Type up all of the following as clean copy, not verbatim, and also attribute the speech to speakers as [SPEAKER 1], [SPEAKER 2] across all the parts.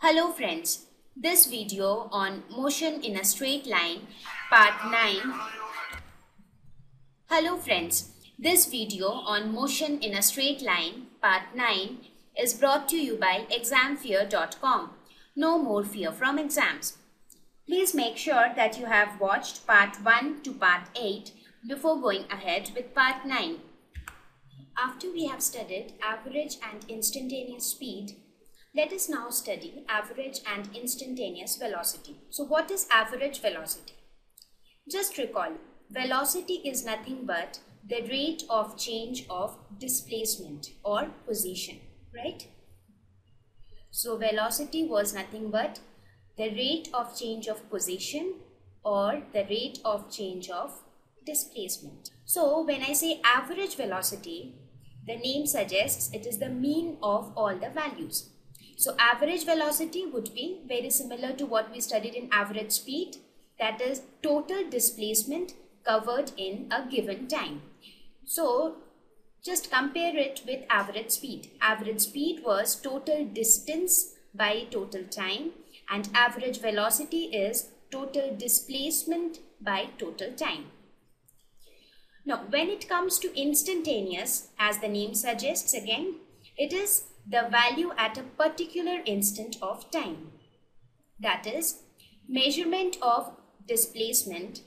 [SPEAKER 1] Hello friends, this video on motion in a straight line part 9. Hello friends, this video on motion in a straight line part 9 is brought to you by examfear.com. No more fear from exams. Please make sure that you have watched part 1 to part 8 before going ahead with part 9. After we have studied average and instantaneous speed, let us now study average and instantaneous velocity. So what is average velocity? Just recall, velocity is nothing but the rate of change of displacement or position, right? So velocity was nothing but the rate of change of position or the rate of change of displacement. So when I say average velocity, the name suggests it is the mean of all the values. So average velocity would be very similar to what we studied in average speed, that is total displacement covered in a given time. So just compare it with average speed. Average speed was total distance by total time, and average velocity is total displacement by total time. Now when it comes to instantaneous, as the name suggests again, it is the value at a particular instant of time. That is, measurement of displacement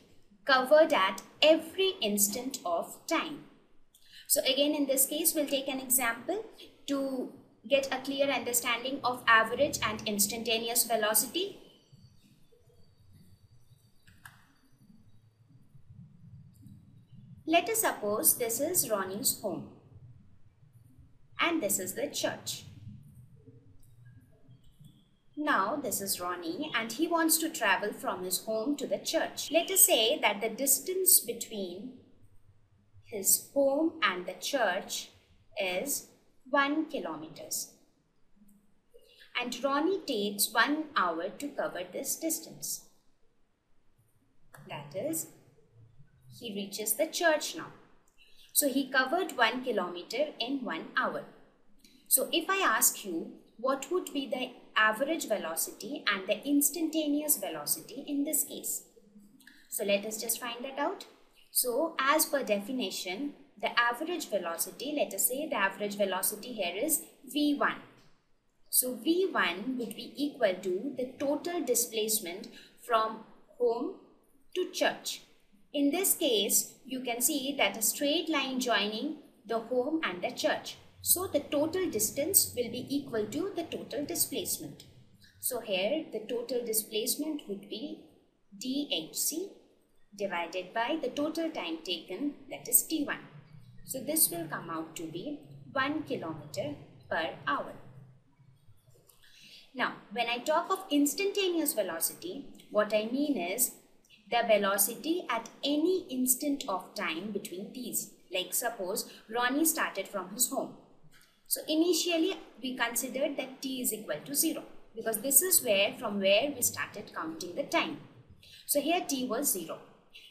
[SPEAKER 1] covered at every instant of time. So again, in this case, we'll take an example to get a clear understanding of average and instantaneous velocity. Let us suppose this is Ronnie's home and this is the church. Now this is Ronnie and he wants to travel from his home to the church. Let us say that the distance between his home and the church is 1 kilometer. And Ronnie takes 1 hour to cover this distance. That is, he reaches the church now. So he covered 1 kilometer in 1 hour. So if I ask you what would be the average velocity and the instantaneous velocity in this case? So let us just find that out. So as per definition, the average velocity, let us say the average velocity here is V1. So V1 would be equal to the total displacement from home to church. In this case, you can see that a straight line joining the home and the church. So the total distance will be equal to the total displacement. So here the total displacement would be DHC divided by the total time taken, that is T1. So this will come out to be 1 kilometer per hour. Now, when I talk of instantaneous velocity, what I mean is the velocity at any instant of time between these. Like suppose Ronnie started from his home. So initially we considered that t is equal to 0 because this is from where we started counting the time. So here t was 0.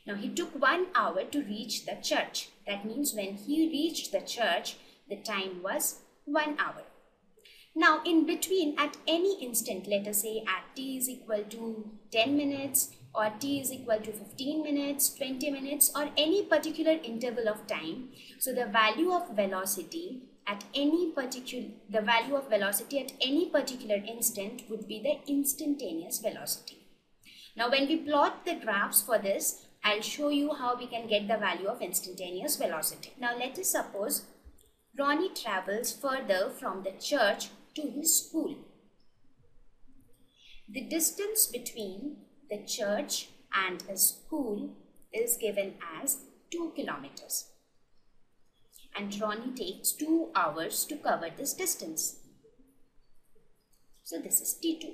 [SPEAKER 1] Now he took 1 hour to reach the church. That means when he reached the church, the time was 1 hour. Now in between, at any instant, let us say at t is equal to 10 minutes or t is equal to 15 minutes, 20 minutes or any particular interval of time. So the value of velocity at any particular instant would be the instantaneous velocity. Now when we plot the graphs for this, I'll show you how we can get the value of instantaneous velocity. Now let us suppose Ronnie travels further from the church to his school. The distance between the church and his school is given as 2 kilometers. And Ronnie takes 2 hours to cover this distance. So this is T2.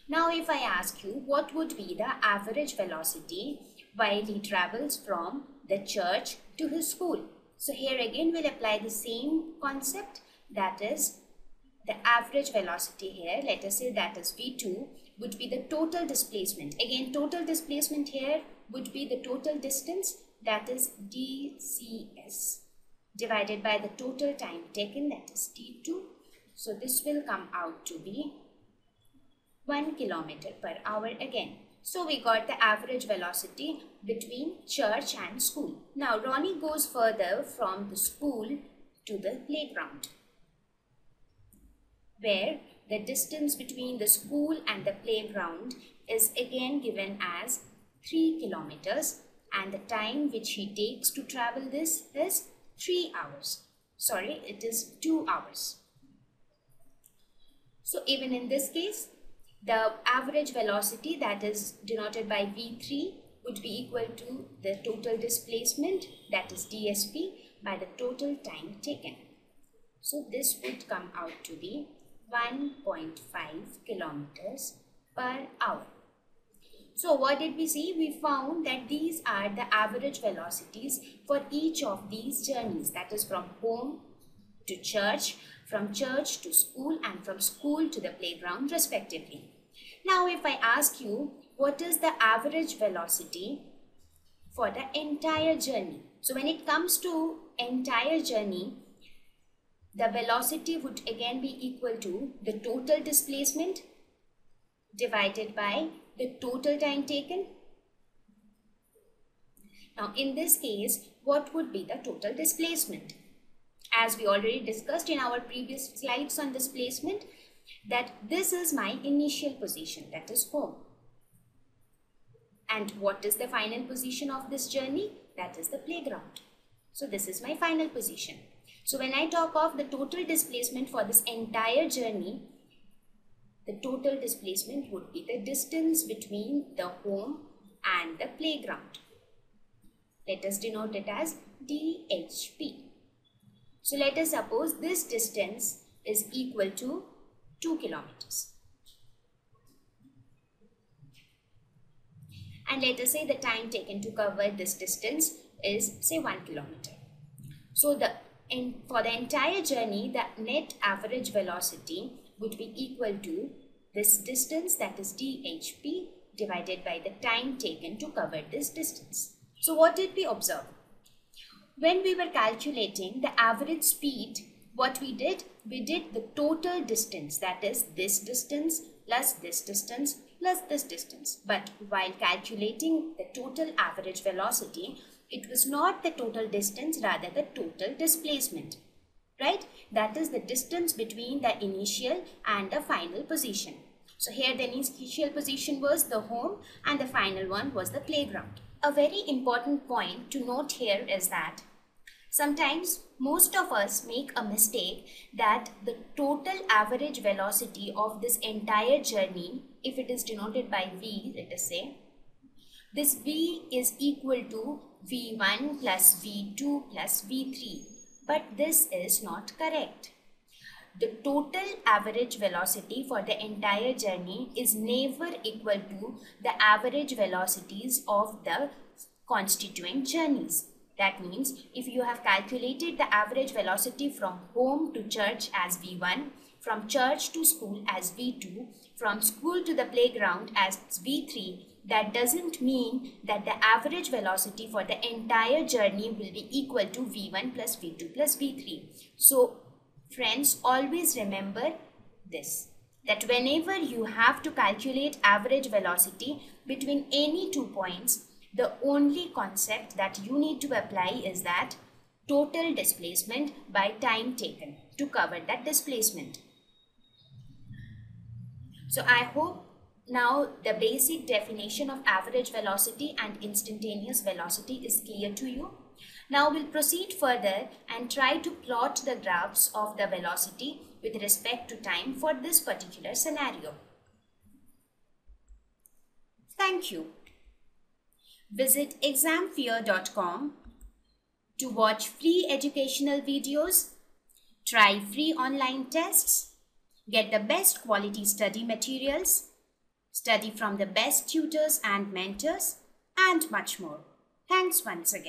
[SPEAKER 1] Now if I ask you what would be the average velocity while he travels from the church to his school? So here again we'll apply the same concept, that is the average velocity here, let us say that is V2, would be the total displacement. Again, total displacement here would be the total distance, that is DCS, divided by the total time taken, that is T2. So this will come out to be 1 kilometer per hour again. So we got the average velocity between church and school. Now Ronnie goes further from the school to the playground, where the distance between the school and the playground is again given as 3 kilometers, and the time which he takes to travel this is 3 hours. Sorry, it is 2 hours. So even in this case, the average velocity, that is denoted by V3, would be equal to the total displacement, that is DSP, by the total time taken. So this would come out to be 1.5 kilometers per hour. So what did we see? We found that these are the average velocities for each of these journeys, that is from home to church, from church to school, and from school to the playground respectively. Now if I ask you, what is the average velocity for the entire journey? So when it comes to entire journey, the velocity would again be equal to the total displacement divided by the total time taken. Now in this case, what would be the total displacement? As we already discussed in our previous slides on displacement, that this is my initial position, that is home. And what is the final position of this journey? That is the playground. So this is my final position. So when I talk of the total displacement for this entire journey, the total displacement would be the distance between the home and the playground. Let us denote it as DHP. So let us suppose this distance is equal to 2 kilometers. And let us say the time taken to cover this distance is say 1 kilometer. So for the entire journey, the net average velocity would be equal to this distance, that is DHP, divided by the time taken to cover this distance. So what did we observe? When we were calculating the average speed, what we did the total distance, that is this distance plus this distance plus this distance. But while calculating the total average velocity, it was not the total distance, rather the total displacement, right? That is the distance between the initial and the final position. So here the initial position was the home and the final one was the playground. A very important point to note here is that sometimes most of us make a mistake that the total average velocity of this entire journey, if it is denoted by V, let us say, this V is equal to V1 plus V2 plus V3. But this is not correct. The total average velocity for the entire journey is never equal to the average velocities of the constituent journeys. That means if you have calculated the average velocity from home to church as V1, from church to school as V2, from school to the playground as V3, that doesn't mean that the average velocity for the entire journey will be equal to V1 plus V2 plus V3. So friends, always remember this, that whenever you have to calculate average velocity between any 2 points, the only concept that you need to apply is that total displacement by time taken to cover that displacement. So I hope now the basic definition of average velocity and instantaneous velocity is clear to you. Now we'll proceed further and try to plot the graphs of the velocity with respect to time for this particular scenario. Thank you. Visit examfear.com to watch free educational videos, try free online tests, get the best quality study materials, study from the best tutors and mentors, and much more. Thanks once again.